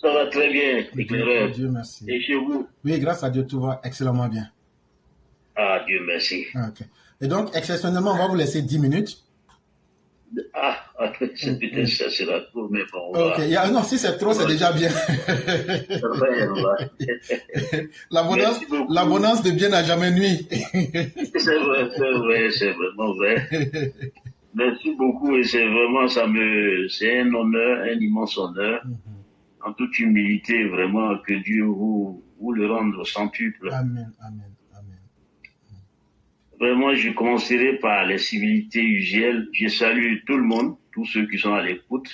Ça va très bien, éclaireur. Dieu merci. Et chez vous? Oui, grâce à Dieu, tout va excellemment bien. Ah, Dieu merci. Ok. Et donc, exceptionnellement, on va vous laisser 10 minutes. C'est peut-être ça sera trop, mais bon, on Ok. va. Non, si c'est trop, c'est déjà bien. Ouais, on va. Merci beaucoup. L'abondance de bien n'a jamais nuit. C'est vrai, c'est vraiment vrai. Merci beaucoup et c'est un honneur, un immense honneur. En toute humilité, vraiment, que Dieu vous le rende au centuple. Amen, amen, amen. Vraiment, je commencerai par les civilités usuelles. Je salue tout le monde, tous ceux qui sont à l'écoute.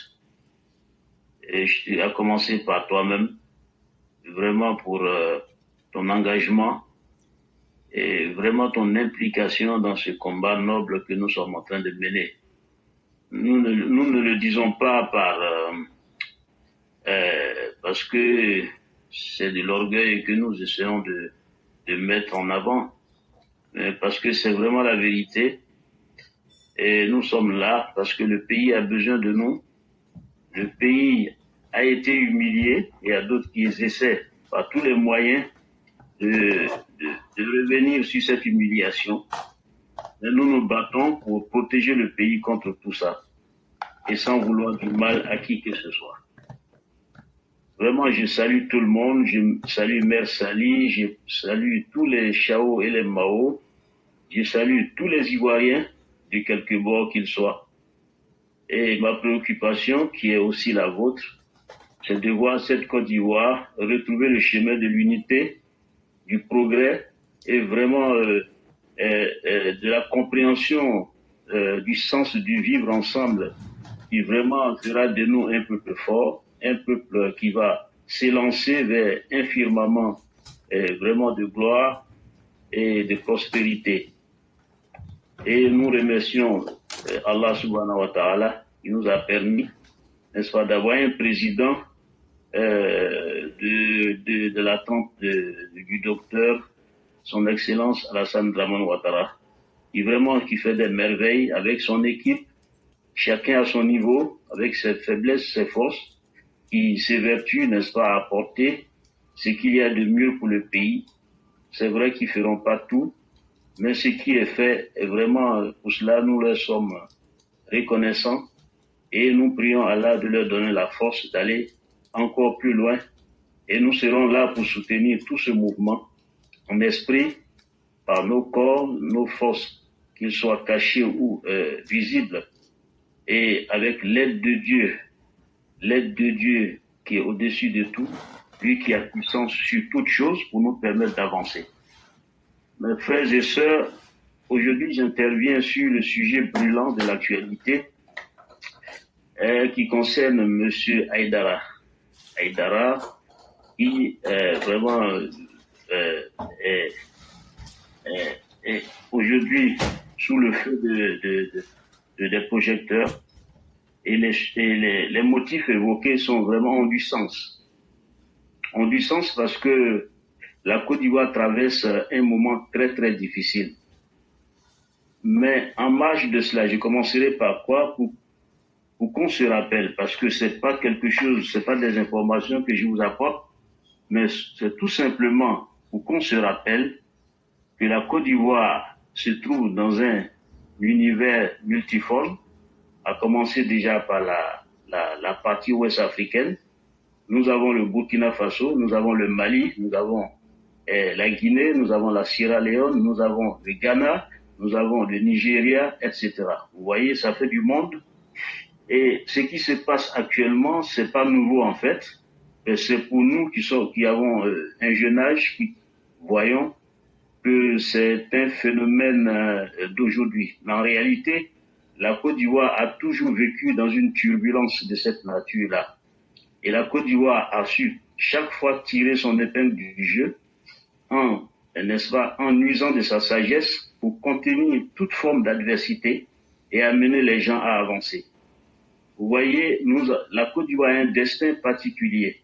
Et à commencer par toi-même, vraiment pour ton engagement et vraiment ton implication dans ce combat noble que nous sommes en train de mener. Nous ne le disons pas parce que c'est de l'orgueil que nous essayons de mettre en avant, mais parce que c'est vraiment la vérité. Et nous sommes là parce que le pays a besoin de nous. Le pays a été humilié. Il y a d'autres qui essaient par tous les moyens de revenir sur cette humiliation. Mais nous nous battons pour protéger le pays contre tout ça et sans vouloir du mal à qui que ce soit. Vraiment, je salue tout le monde. Je salue Mère Sali. Je salue tous les Chao et les Mao. Je salue tous les Ivoiriens, de quelque bord qu'ils soient. Et ma préoccupation, qui est aussi la vôtre, c'est de voir cette Côte d'Ivoire retrouver le chemin de l'unité, du progrès et vraiment de la compréhension du sens du vivre ensemble, qui vraiment fera de nous un peuple fort, un peuple qui va s'élancer vers un firmament vraiment de gloire et de prospérité. Et nous remercions Allah subhanahu wa ta'ala qui nous a permis, n'est-ce pas, d'avoir un président de la trempe du docteur, son excellence Alassane Dramane Ouattara, qui fait des merveilles avec son équipe, chacun à son niveau, avec ses faiblesses, ses forces, qui s'évertue, n'est-ce pas, à apporter ce qu'il y a de mieux pour le pays. C'est vrai qu'ils feront pas tout, mais ce qui est fait, est vraiment, pour cela, nous leur sommes reconnaissants et nous prions Allah de leur donner la force d'aller encore plus loin. Et nous serons là pour soutenir tout ce mouvement en esprit, par nos corps, nos forces, qu'ils soient cachés ou visibles, et avec l'aide de Dieu qui est au-dessus de tout, lui qui a puissance sur toutes choses pour nous permettre d'avancer. Mes frères et sœurs, aujourd'hui j'interviens sur le sujet brûlant de l'actualité qui concerne M. Haïdara. Haïdara qui vraiment est aujourd'hui sous le feu des projecteurs et les motifs évoqués ont du sens. Ont du sens parce que la Côte d'Ivoire traverse un moment très très difficile. Mais en marge de cela, je commencerai par quoi? Pour qu'on se rappelle, parce que c'est pas des informations que je vous apporte, mais c'est tout simplement pour qu'on se rappelle que la Côte d'Ivoire se trouve dans un univers multiforme, à commencer déjà par la partie ouest africaine. Nous avons le Burkina Faso, nous avons le Mali, nous avons la Guinée, nous avons la Sierra Leone, nous avons le Ghana, nous avons le Nigeria, etc. Vous voyez, ça fait du monde. Et ce qui se passe actuellement, c'est pas nouveau en fait. C'est pour nous qui avons un jeune âge, qui voyons que c'est un phénomène d'aujourd'hui. Mais en réalité, la Côte d'Ivoire a toujours vécu dans une turbulence de cette nature-là. Et la Côte d'Ivoire a su chaque fois tirer son épingle du jeu n'est-ce pas, en usant de sa sagesse pour contenir toute forme d'adversité et amener les gens à avancer. Vous voyez, la Côte d'Ivoire a un destin particulier.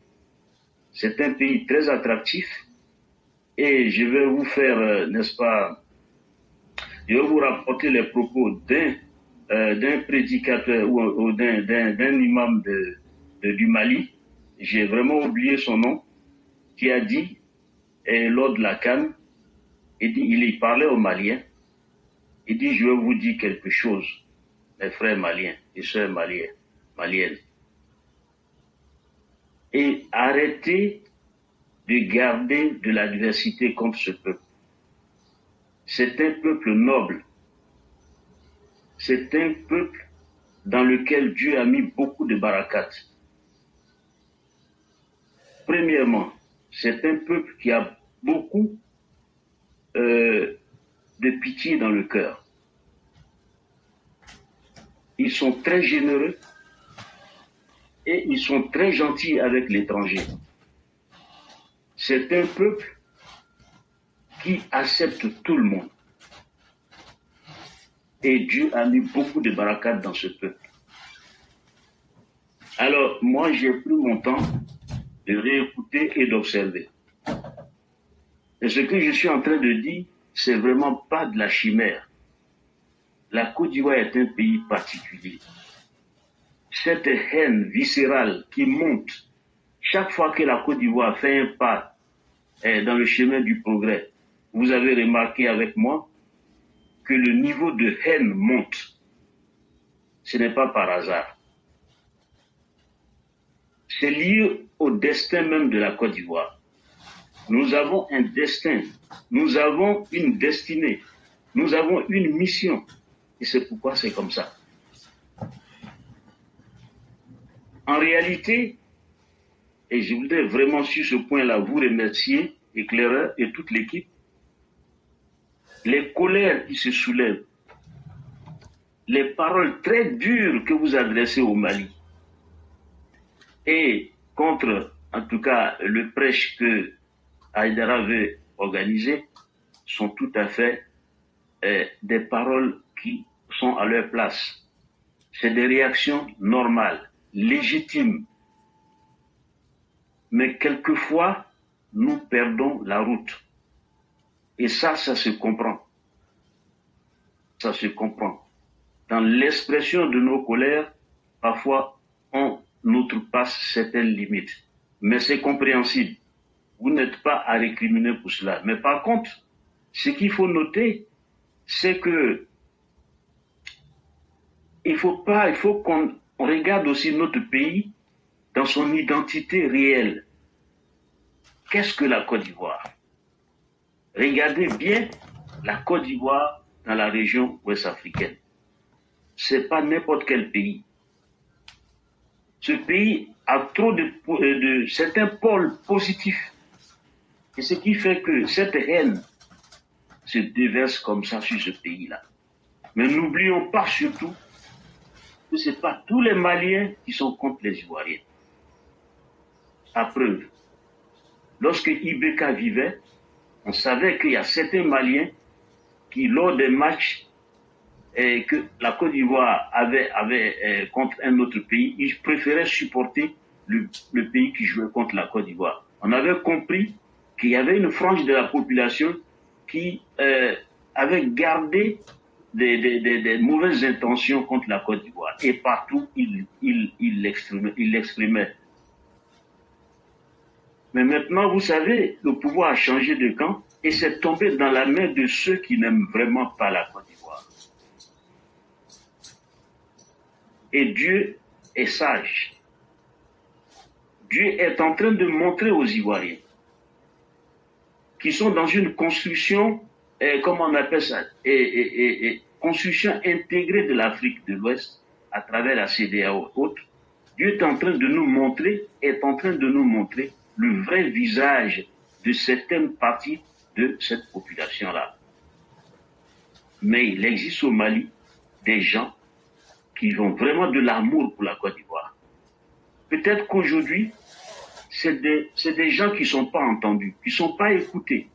C'est un pays très attractif et je vais vous faire, n'est-ce pas, je vais vous rapporter les propos d'un prédicateur ou d'un imam du Mali j'ai vraiment oublié son nom, qui a dit, lors de la CAN, il parlait aux Maliens, il dit, je vais vous dire quelque chose, mes frères maliens et sœurs maliennes. Et arrêtez de garder de l'adversité contre ce peuple. C'est un peuple noble. C'est un peuple dans lequel Dieu a mis beaucoup de barakat. Premièrement, c'est un peuple qui a beaucoup de pitié dans le cœur. Ils sont très généreux et ils sont très gentils avec l'étranger. C'est un peuple qui accepte tout le monde. Et Dieu a mis beaucoup de barakat dans ce peuple. Alors, moi, j'ai pris mon temps de réécouter et d'observer. Et ce que je suis en train de dire, c'est vraiment pas de la chimère. La Côte d'Ivoire est un pays particulier. Cette haine viscérale qui monte chaque fois que la Côte d'Ivoire fait un pas dans le chemin du progrès, vous avez remarqué avec moi que le niveau de haine monte. Ce n'est pas par hasard. C'est lié au destin même de la Côte d'Ivoire. Nous avons un destin, nous avons une destinée, nous avons une mission. Et c'est pourquoi c'est comme ça. En réalité, et je voudrais vraiment sur ce point-là vous remercier, éclaireur et toute l'équipe, les colères qui se soulèvent, les paroles très dures que vous adressez au Mali, et contre, en tout cas, le prêche que Haïdara veut organiser, sont tout à fait des paroles qui sont à leur place. C'est des réactions normales, légitimes. Mais quelquefois, nous perdons la route. Et ça se comprend. Ça se comprend. Dans l'expression de nos colères, parfois, on outrepasse certaines limites. Mais c'est compréhensible. Vous n'êtes pas à récriminer pour cela. Mais par contre, ce qu'il faut noter, c'est que il faut qu'on regarde aussi notre pays dans son identité réelle. Qu'est-ce que la Côte d'Ivoire? Regardez bien la Côte d'Ivoire dans la région ouest-africaine. C'est pas n'importe quel pays. Ce pays a trop de certains pôles positifs. Et ce qui fait que cette haine se déverse comme ça sur ce pays-là. Mais n'oublions pas surtout que ce n'est pas tous les Maliens qui sont contre les Ivoiriens. À preuve, lorsque Ibeka vivait, on savait qu'il y a certains Maliens qui, lors des matchs que la Côte d'Ivoire avait contre un autre pays, ils préféraient supporter le pays qui jouait contre la Côte d'Ivoire. On avait compris qu'il y avait une frange de la population qui avait gardé des mauvaises intentions contre la Côte d'Ivoire. Et partout, il l'exprimait. Mais maintenant, vous savez, le pouvoir a changé de camp et c'est tombé dans la main de ceux qui n'aiment vraiment pas la Côte d'Ivoire. Et Dieu est sage. Dieu est en train de montrer aux Ivoiriens qui sont dans une construction, comment on appelle ça, construction intégrée de l'Afrique de l'Ouest à travers la CEDEAO et autres. Dieu est en train de nous montrer, le vrai visage de certaines parties de cette population-là. Mais il existe au Mali des gens qui ont vraiment de l'amour pour la Côte d'Ivoire. Peut-être qu'aujourd'hui, c'est des gens qui ne sont pas entendus, qui ne sont pas écoutés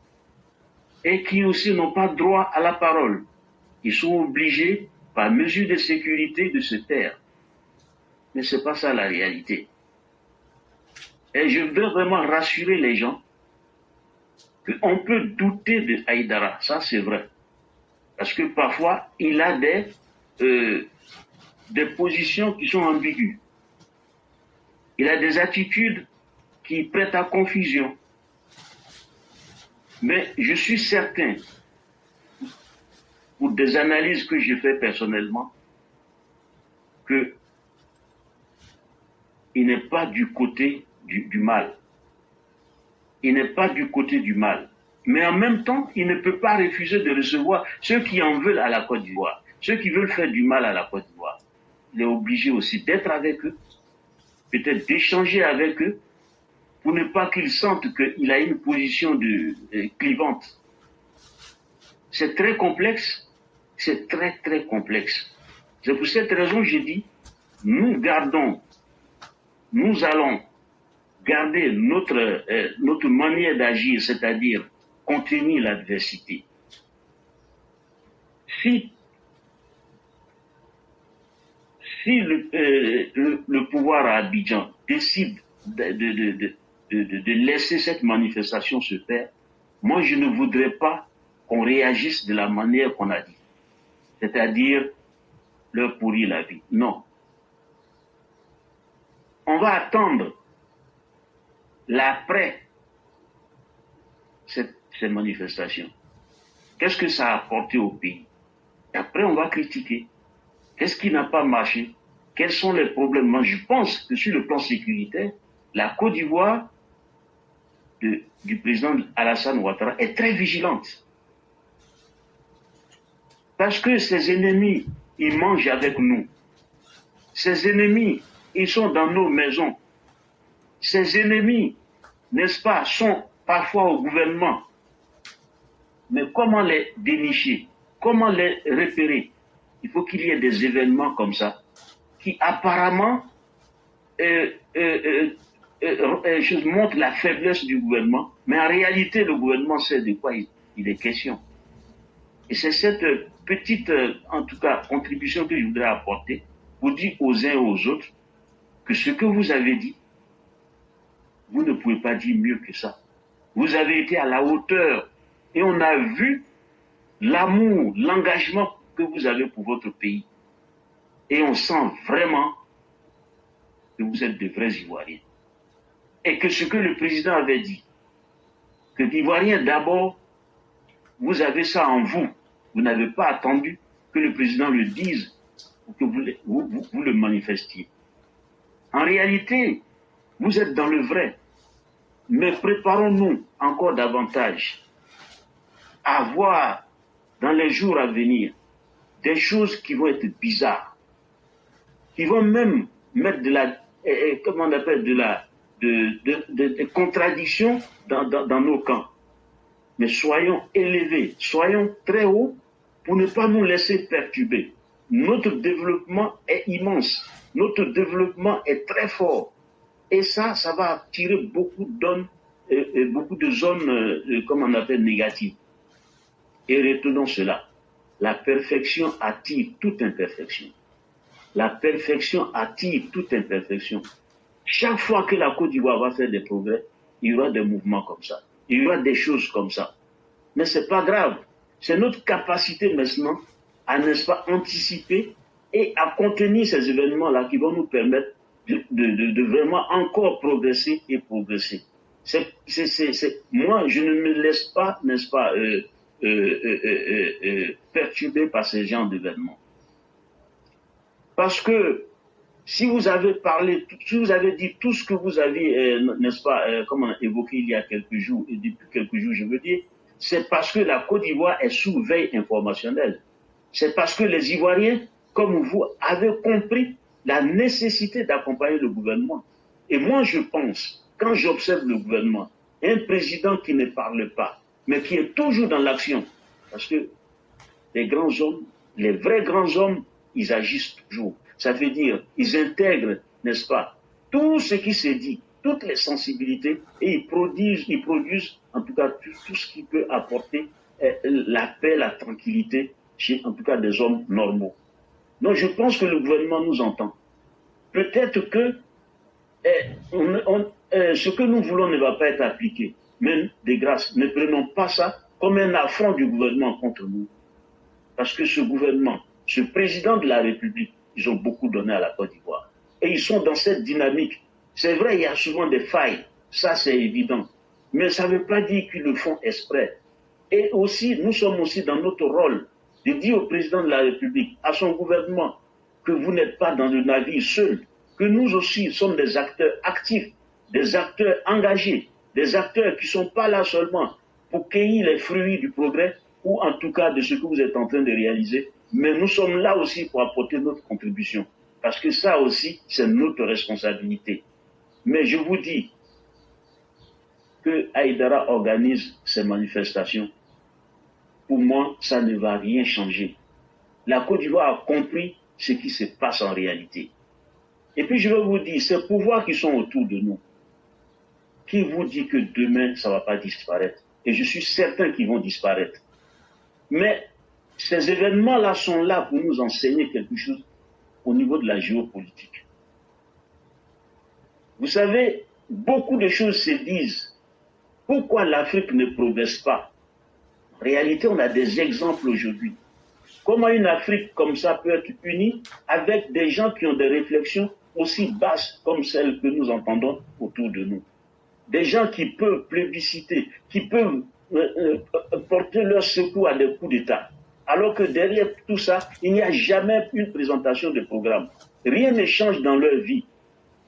et qui aussi n'ont pas droit à la parole. Ils sont obligés, par mesure de sécurité, de se taire. Mais ce n'est pas ça la réalité. Et je veux vraiment rassurer les gens qu'on peut douter de Haïdara, ça c'est vrai. Parce que parfois, il a des positions qui sont ambiguës. Il a des attitudes qui prête à confusion. Mais je suis certain, pour des analyses que j'ai faites personnellement, qu'il n'est pas du côté du mal. Il n'est pas du côté du mal. Mais en même temps, il ne peut pas refuser de recevoir ceux qui en veulent à la Côte d'Ivoire, ceux qui veulent faire du mal à la Côte d'Ivoire. Il est obligé aussi d'être avec eux, peut-être d'échanger avec eux, pour ne pas qu'ils sentent qu'il a une position clivante. C'est très complexe, c'est très très complexe. C'est pour cette raison que j'ai dit, nous allons garder notre manière d'agir, c'est-à-dire contenir l'adversité. Si le pouvoir à Abidjan décide de laisser cette manifestation se faire, moi je ne voudrais pas qu'on réagisse de la manière qu'on a dit, c'est-à-dire leur pourrir la vie. Non. On va attendre l'après cette manifestation. Qu'est-ce que ça a apporté au pays? Et après, on va critiquer. Qu'est-ce qui n'a pas marché? Quels sont les problèmes? Moi, je pense que sur le plan sécuritaire, la Côte d'Ivoire du président Alassane Ouattara est très vigilante. Parce que ses ennemis, ils mangent avec nous. Ses ennemis, ils sont dans nos maisons. Ses ennemis, n'est-ce pas, sont parfois au gouvernement. Mais comment les dénicher? Comment les repérer? Il faut qu'il y ait des événements comme ça qui apparemment montrent la faiblesse du gouvernement, mais en réalité le gouvernement sait de quoi il est question. Et c'est cette petite, en tout cas, contribution que je voudrais apporter pour dire aux uns et aux autres que ce que vous avez dit, vous ne pouvez pas dire mieux que ça. Vous avez été à la hauteur et on a vu l'amour, l'engagement que vous avez pour votre pays. Et on sent vraiment que vous êtes de vrais Ivoiriens. Et que ce que le président avait dit, que l'Ivoirien d'abord, vous avez ça en vous. Vous n'avez pas attendu que le président le dise ou que vous le manifestiez. En réalité, vous êtes dans le vrai. Mais préparons-nous encore davantage à voir dans les jours à venir des choses qui vont être bizarres, qui vont même mettre comment on appelle, des contradictions dans nos camps. Mais soyons élevés, soyons très hauts pour ne pas nous laisser perturber. Notre développement est immense, notre développement est très fort. Et ça va attirer beaucoup de zones, comme on appelle, négatives. Et retenons cela. La perfection attire toute imperfection. La perfection attire toute imperfection. Chaque fois que la Côte d'Ivoire va faire des progrès, il y aura des mouvements comme ça. Il y aura des choses comme ça. Mais ce n'est pas grave. C'est notre capacité maintenant à, n'est-ce pas, anticiper et à contenir ces événements-là qui vont nous permettre de vraiment encore progresser et progresser. Moi, je ne me laisse pas, n'est-ce pas, perturbé par ces genres d'événements. Parce que si vous avez parlé, si vous avez dit tout ce que vous avez, n'est-ce pas, comme on a évoqué il y a quelques jours, et depuis quelques jours je veux dire, c'est parce que la Côte d'Ivoire est sous veille informationnelle. C'est parce que les Ivoiriens, comme vous, avez compris la nécessité d'accompagner le gouvernement. Et moi je pense, quand j'observe le gouvernement, un président qui ne parle pas, mais qui est toujours dans l'action, parce que les grands hommes, les vrais grands hommes, ils agissent toujours. Ça veut dire, ils intègrent, n'est-ce pas, tout ce qui se dit, toutes les sensibilités, et ils produisent en tout cas tout ce qui peut apporter la paix, la tranquillité chez en tout cas des hommes normaux. Donc je pense que le gouvernement nous entend. Peut-être que ce que nous voulons ne va pas être appliqué, mais de grâce, ne prenons pas ça comme un affront du gouvernement contre nous. Parce que ce gouvernement, ce président de la République, ils ont beaucoup donné à la Côte d'Ivoire. Et ils sont dans cette dynamique. C'est vrai, il y a souvent des failles, Ça, c'est évident. Mais ça ne veut pas dire qu'ils le font exprès. Et aussi, nous sommes aussi dans notre rôle de dire au président de la République, à son gouvernement, que vous n'êtes pas dans le navire seul, que nous aussi sommes des acteurs actifs, des acteurs engagés, des acteurs qui ne sont pas là seulement pour cueillir les fruits du progrès, ou en tout cas de ce que vous êtes en train de réaliser, mais nous sommes là aussi pour apporter notre contribution. Parce que ça aussi, c'est notre responsabilité. Mais je vous dis que Haïdara organise ces manifestations. Pour moi, ça ne va rien changer. La Côte d'Ivoire a compris ce qui se passe en réalité. Et puis je vais vous dire, ces pouvoirs qui sont autour de nous, qui vous dit que demain, ça ne va pas disparaître. Et je suis certain qu'ils vont disparaître. Mais ces événements-là sont là pour nous enseigner quelque chose au niveau de la géopolitique. Vous savez, beaucoup de choses se disent. Pourquoi l'Afrique ne progresse pas? En réalité, on a des exemples aujourd'hui. Comment une Afrique comme ça peut être unie avec des gens qui ont des réflexions aussi basses comme celles que nous entendons autour de nous? Des gens qui peuvent plébisciter, qui peuvent porter leur secours à des coups d'État. Alors que derrière tout ça, il n'y a jamais une présentation de programme. Rien ne change dans leur vie.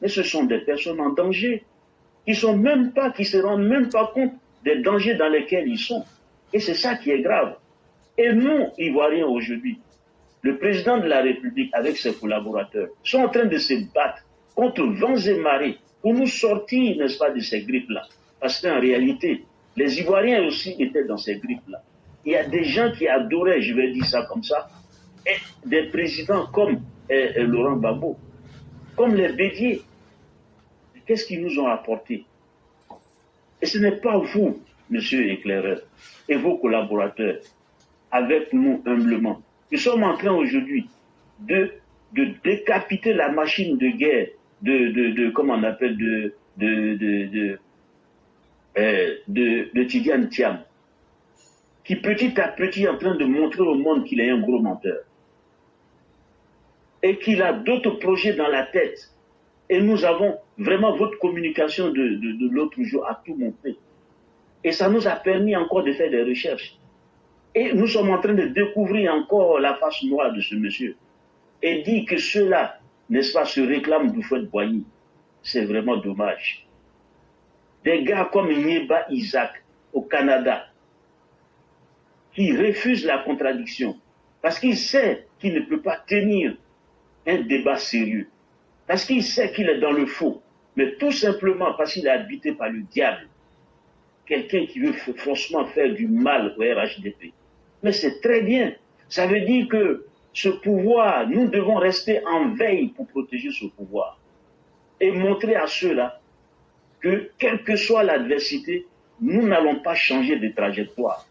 Mais ce sont des personnes en danger, qui se rendent même pas compte des dangers dans lesquels ils sont. Et c'est ça qui est grave. Et nous, Ivoiriens aujourd'hui, le président de la République avec ses collaborateurs sont en train de se battre contre vents et marées pour nous sortir, n'est-ce pas, de ces grippes-là. Parce qu'en réalité, les Ivoiriens aussi étaient dans ces grippes-là. Il y a des gens qui adoraient, je vais dire ça comme ça, et des présidents comme Laurent Gbagbo, comme les Bédier. Qu'est-ce qu'ils nous ont apporté? Et ce n'est pas vous, monsieur éclaireur, et vos collaborateurs, avec nous humblement. Nous sommes en train aujourd'hui de décapiter la machine de guerre comment on appelle, de Tidiane Thiam, qui petit à petit est en train de montrer au monde qu'il est un gros menteur. Et qu'il a d'autres projets dans la tête. Et nous avons vraiment votre communication de l'autre jour à tout montrer. Et ça nous a permis encore de faire des recherches. Et nous sommes en train de découvrir encore la face noire de ce monsieur. Et dire que ceux-là, n'est-ce pas, se réclament du Houphouët-Boigny. C'est vraiment dommage. Des gars comme Nyeba Isaac au Canada, qui refusent la contradiction, parce qu'il sait qu'il ne peut pas tenir un débat sérieux, parce qu'il sait qu'il est dans le faux, mais tout simplement parce qu'il est habité par le diable, quelqu'un qui veut forcément faire du mal au RHDP. Mais c'est très bien. Ça veut dire que ce pouvoir, nous devons rester en veille pour protéger ce pouvoir et montrer à ceux-là que, quelle que soit l'adversité, nous n'allons pas changer de trajectoire.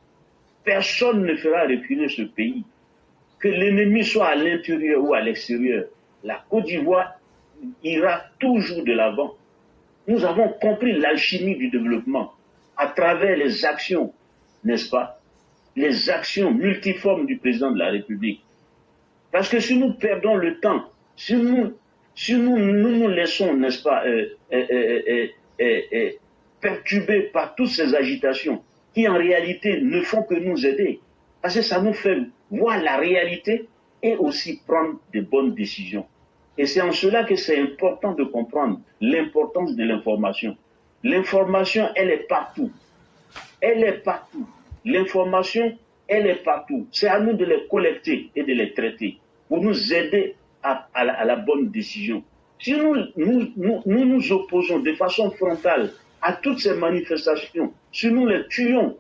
Personne ne fera reculer ce pays. Que l'ennemi soit à l'intérieur ou à l'extérieur, la Côte d'Ivoire ira toujours de l'avant. Nous avons compris l'alchimie du développement à travers les actions, n'est-ce pas, les actions multiformes du président de la République. Parce que si nous perdons le temps, si nous laissons, n'est-ce pas, perturbés par toutes ces agitations qui en réalité ne font que nous aider, parce que ça nous fait voir la réalité et aussi prendre de bonnes décisions. Et c'est en cela que c'est important de comprendre l'importance de l'information. L'information, elle est partout. Elle est partout. L'information, elle est partout. C'est à nous de les collecter et de les traiter pour nous aider à la bonne décision. Si nous opposons de façon frontale à toutes ces manifestations, si nous les tuons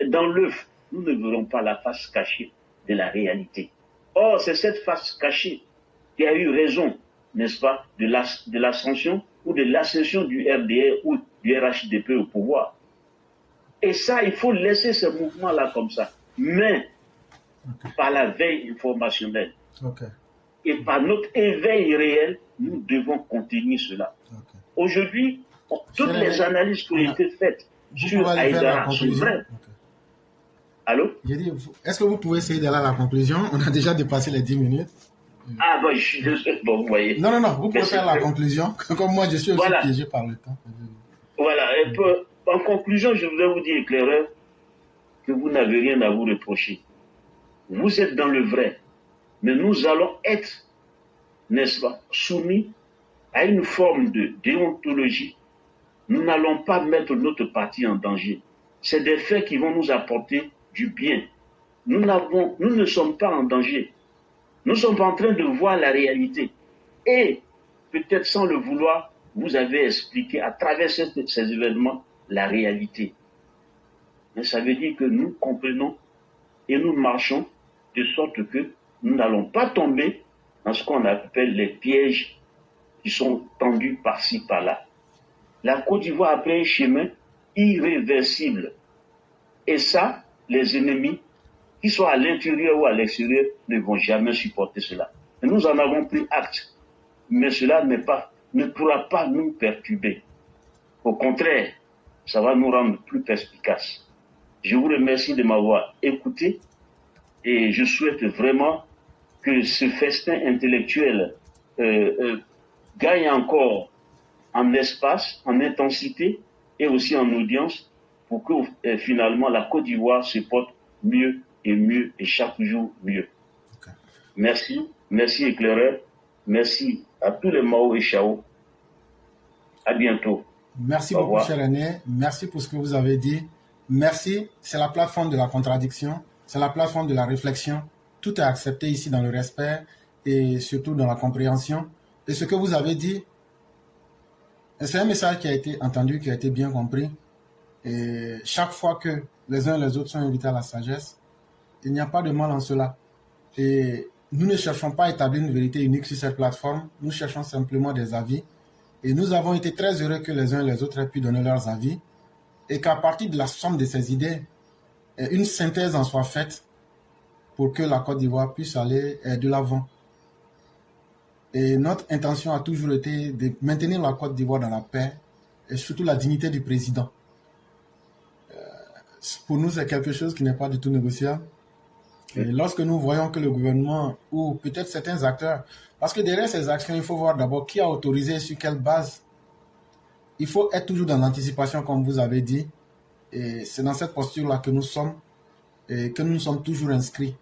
dans l'œuf, nous ne verrons pas la face cachée de la réalité. Or, c'est cette face cachée qui a eu raison, n'est-ce pas, de l'ascension ou de l'ascension du RDR ou du RHDP au pouvoir. Et ça, il faut laisser ce mouvement-là comme ça. Mais, par la veille informationnelle et par notre éveil réel, nous devons continuer cela. Aujourd'hui, toutes les analyses qui ont été faites sur Haïdara sont vraies. Allô? Est-ce que vous pouvez essayer d'aller à la conclusion? On a déjà dépassé les 10 minutes. Ah, bon, je suis désolé. Bon, vous voyez. Non, vous pouvez faire la conclusion. Comme moi, je suis aussi piégé par le temps. Voilà. En conclusion, je voudrais vous dire, éclaireur, que vous n'avez rien à vous reprocher. Vous êtes dans le vrai. Mais nous allons être, n'est-ce pas, soumis à une forme de déontologie. Nous n'allons pas mettre notre parti en danger. C'est des faits qui vont nous apporter du bien. Nous ne sommes pas en danger. Nous sommes en train de voir la réalité. Et, peut-être sans le vouloir, vous avez expliqué à travers ces événements la réalité. Mais ça veut dire que nous comprenons et nous marchons de sorte que nous n'allons pas tomber dans ce qu'on appelle les pièges qui sont tendus par-ci, par-là. La Côte d'Ivoire a pris un chemin irréversible. Et ça, les ennemis, qu'ils soient à l'intérieur ou à l'extérieur, ne vont jamais supporter cela. Et nous en avons pris acte. Mais cela ne pourra pas nous perturber. Au contraire, ça va nous rendre plus perspicaces. Je vous remercie de m'avoir écouté et je souhaite vraiment que ce festin intellectuel gagne encore en espace, en intensité et aussi en audience pour que finalement la Côte d'Ivoire se porte mieux et chaque jour mieux. Okay. Merci éclaireur, merci à tous les Mao et Chao. À bientôt. Merci beaucoup, cher René. Merci pour ce que vous avez dit. Merci. C'est la plateforme de la contradiction. C'est la plateforme de la réflexion. Tout est accepté ici dans le respect et surtout dans la compréhension. Et ce que vous avez dit, c'est un message qui a été entendu, qui a été bien compris. Et chaque fois que les uns et les autres sont invités à la sagesse, il n'y a pas de mal en cela. Et nous ne cherchons pas à établir une vérité unique sur cette plateforme. Nous cherchons simplement des avis. Et nous avons été très heureux que les uns et les autres aient pu donner leurs avis et qu'à partir de la somme de ces idées, une synthèse en soit faite pour que la Côte d'Ivoire puisse aller de l'avant. Et notre intention a toujours été de maintenir la Côte d'Ivoire dans la paix et surtout la dignité du président. Pour nous, c'est quelque chose qui n'est pas du tout négociable. Et lorsque nous voyons que le gouvernement ou peut-être certains acteurs, parce que derrière ces actions, il faut voir d'abord qui a autorisé, sur quelle base. Il faut être toujours dans l'anticipation, comme vous avez dit. Et c'est dans cette posture-là que nous sommes et que nous sommes toujours inscrits.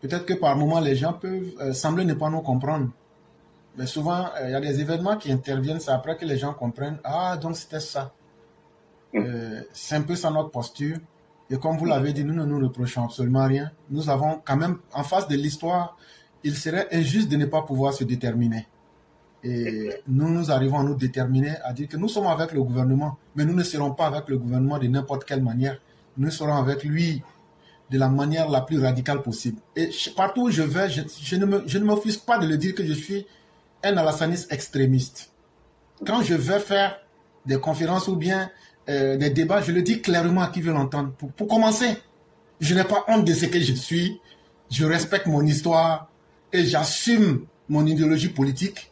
Peut-être que par moments, les gens peuvent sembler ne pas nous comprendre. Mais souvent, il y a des événements qui interviennent, c'est après que les gens comprennent. Ah, donc c'était ça. C'est un peu ça notre posture. Et comme vous l'avez dit, nous ne nous reprochons absolument rien. Nous avons quand même, en face de l'histoire, il serait injuste de ne pas pouvoir se déterminer. Et nous arrivons à nous déterminer, à dire que nous sommes avec le gouvernement, mais nous ne serons pas avec le gouvernement de n'importe quelle manière. Nous serons avec lui de la manière la plus radicale possible. Et partout où je vais, je ne m'offusque pas de le dire que je suis un alassaniste extrémiste. Quand je vais faire des conférences ou bien des débats, je le dis clairement à qui veut l'entendre. Pour commencer, je n'ai pas honte de ce que je suis, je respecte mon histoire et j'assume mon idéologie politique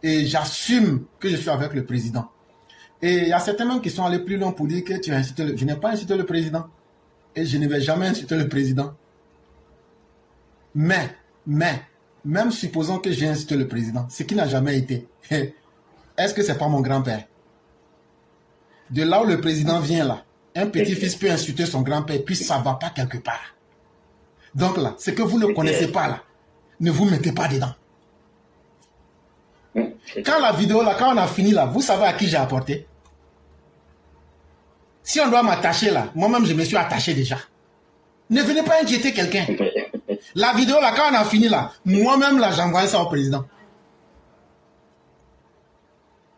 et j'assume que je suis avec le président. Et il y a certains même qui sont allés plus loin pour dire que tu as incité je n'ai pas incité le président et je ne vais jamais inciter le président. Mais, même supposons que j'ai incité le président, ce qui n'a jamais été, est-ce que c'est pas mon grand-père? De là où le président vient là, un petit-fils peut insulter son grand-père, puis ça ne va pas quelque part. Donc là, ce que vous ne connaissez pas là, ne vous mettez pas dedans. Quand la vidéo là, quand on a fini là, vous savez à qui j'ai apporté? Si on doit m'attacher là, moi-même je me suis attaché déjà. Ne venez pas inquiéter quelqu'un. La vidéo là, quand on a fini là, moi-même là, j'envoie ça au président.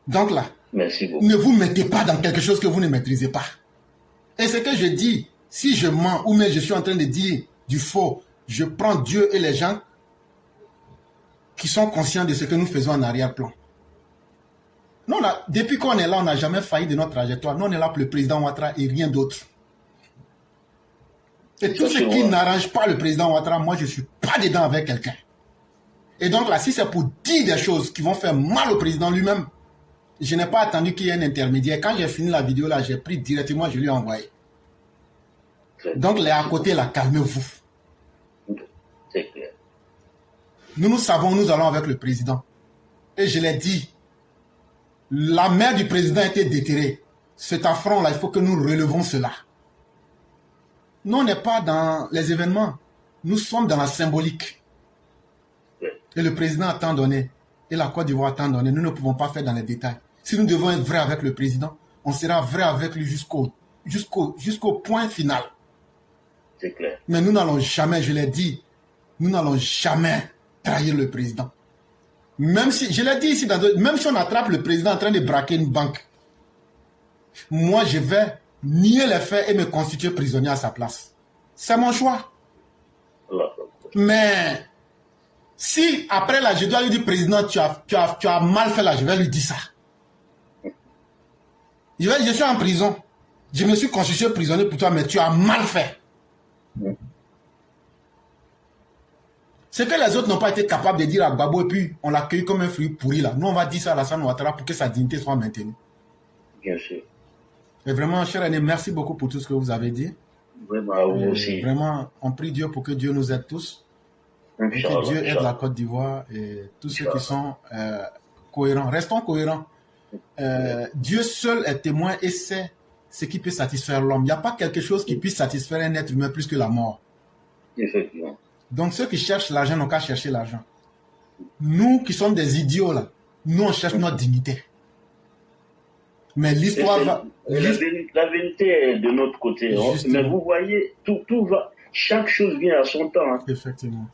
Donc là, ne vous mettez pas dans quelque chose que vous ne maîtrisez pas. Et ce que je dis, si je mens ou même je suis en train de dire du faux, je prends Dieu et les gens qui sont conscients de ce que nous faisons en arrière-plan. Nous, depuis qu'on est là, on n'a jamais failli de notre trajectoire. Nous, on est là pour le président Ouattara et rien d'autre. Et tout ce qui n'arrange pas le président Ouattara, moi, je ne suis pas dedans avec quelqu'un. Et donc là, si c'est pour dire des choses qui vont faire mal au président lui-même, je n'ai pas attendu qu'il y ait un intermédiaire. Quand j'ai fini la vidéo, là, j'ai pris directement, je lui ai envoyé. Donc, les à côté, là, calmez-vous. C'est clair. Nous savons, nous allons avec le président. Et je l'ai dit, la mère du président a été déterrée. cet affront-là, il faut que nous relevons cela. Nous, on n'est pas dans les événements. Nous sommes dans la symbolique. Et le président a tant donné. Et la Côte d'Ivoire a tant donné. Nous ne pouvons pas faire dans les détails. Si nous devons être vrais avec le président, on sera vrai avec lui jusqu'au point final. C'est clair. Mais nous n'allons jamais, je l'ai dit, nous n'allons jamais trahir le président. Même si, je l'ai dit ici, même si on attrape le président en train de braquer une banque, moi je vais nier les faits et me constituer prisonnier à sa place. C'est mon choix. Mais si après là, je dois lui dire, président, tu as mal fait là, je vais lui dire ça. Je suis en prison. Je me suis constitué prisonnier pour toi, mais tu as mal fait. C'est que les autres n'ont pas été capables de dire à Gbagbo et puis on l'accueille comme un fruit pourri là. Nous, on va dire ça à Alassane Ouattara pour que sa dignité soit maintenue. Bien sûr. Et vraiment, cher aîné, merci beaucoup pour tout ce que vous avez dit. Vraiment, vous aussi. Vraiment, on prie Dieu pour que Dieu nous aide tous. Et que Dieu aide la Côte d'Ivoire et tous ceux qui sont cohérents. Restons cohérents. Dieu seul est témoin et sait ce qui peut satisfaire l'homme. Il n'y a pas quelque chose qui puisse satisfaire un être humain plus que la mort. Effectivement. Donc ceux qui cherchent l'argent n'ont qu'à chercher l'argent. Nous qui sommes des idiots là, nous on cherche notre dignité. Mais l'histoire va... La vérité est de notre côté. Mais vous voyez, tout va... Chaque chose vient à son temps. Hein. Effectivement.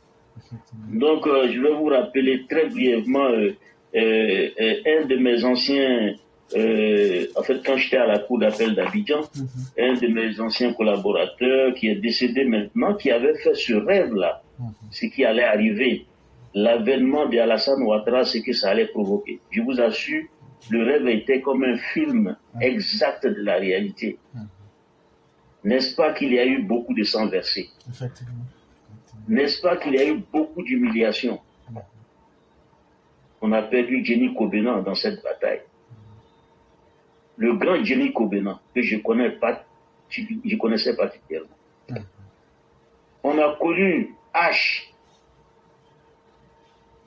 Donc je vais vous rappeler très brièvement un de mes anciens... en fait, quand j'étais à la cour d'appel d'Abidjan, un de mes anciens collaborateurs qui est décédé maintenant, qui avait fait ce rêve-là, ce qui allait arriver, l'avènement d'Alassane Ouattara, ce que ça allait provoquer. Je vous assure, le rêve était comme un film exact de la réalité. N'est-ce pas qu'il y a eu beaucoup de sang versé? N'est-ce pas qu'il y a eu beaucoup d'humiliation? On a perdu Jenny Kobenan dans cette bataille. Le grand Jenny Kobenan, que je connaissais particulièrement. On a connu H,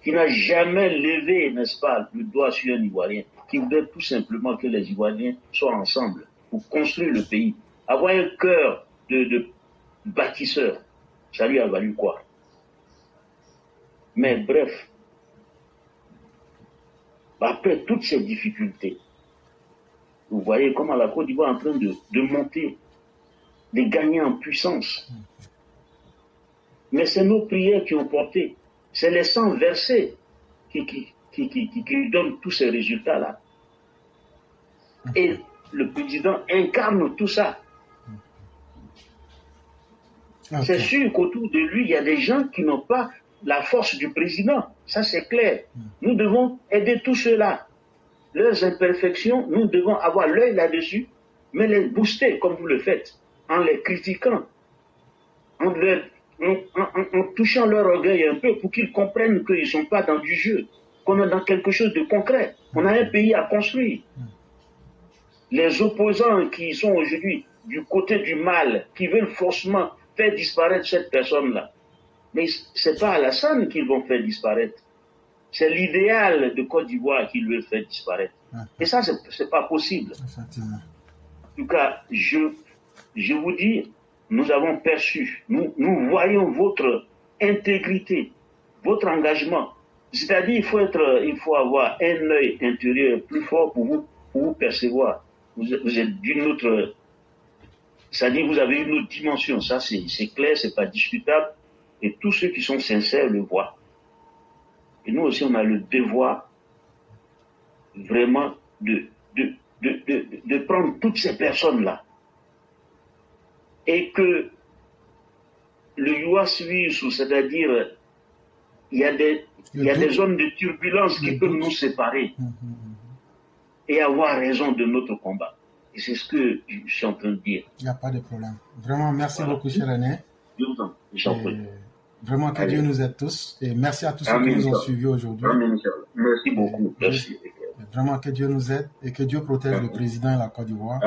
qui n'a jamais levé, n'est-ce pas, le doigt sur un Ivoirien, qui voulait tout simplement que les Ivoiriens soient ensemble pour construire le pays. Avoir un cœur de bâtisseur, ça lui a valu quoi? Mais bref, après toutes ces difficultés, vous voyez comment la Côte d'Ivoire est en train de monter, de gagner en puissance. Mais c'est nos prières qui ont porté. C'est les sangs versés qui donnent tous ces résultats-là. Et le président incarne tout ça. C'est sûr qu'autour de lui, il y a des gens qui n'ont pas la force du président. Ça, c'est clair. Nous devons aider tous ceux-là. Leurs imperfections, nous devons avoir l'œil là-dessus, mais les booster comme vous le faites, en les critiquant, en touchant leur orgueil un peu pour qu'ils comprennent qu'ils ne sont pas dans du jeu, qu'on est dans quelque chose de concret. On a un pays à construire. Les opposants qui sont aujourd'hui du côté du mal, qui veulent forcément faire disparaître cette personne-là, mais ce n'est pas Alassane qu'ils vont faire disparaître. C'est l'idéal de Côte d'Ivoire qu'ils veulent faire disparaître. Et ça, c'est pas possible. En tout cas, je vous dis, nous avons perçu, nous voyons votre intégrité, votre engagement. C'est-à-dire, il faut avoir un œil intérieur plus fort pour vous percevoir. Vous êtes d'une autre, c'est-à-dire vous avez une autre dimension. Ça, c'est clair, c'est pas discutable. Et tous ceux qui sont sincères le voient. Et nous aussi, on a le devoir vraiment de prendre toutes ces personnes-là. Et que le Yuaswisu, c'est-à-dire, il y a des zones de turbulence qui peuvent nous séparer et avoir raison de notre combat. Et c'est ce que je suis en train de dire. Il n'y a pas de problème. Vraiment, merci beaucoup, cher René. Je vous en prie. Vraiment, que Dieu nous aide tous. Et merci à tous ceux qui nous ont suivis aujourd'hui. Merci beaucoup. Merci. Vraiment, que Dieu nous aide et que Dieu protège le président et la Côte d'Ivoire.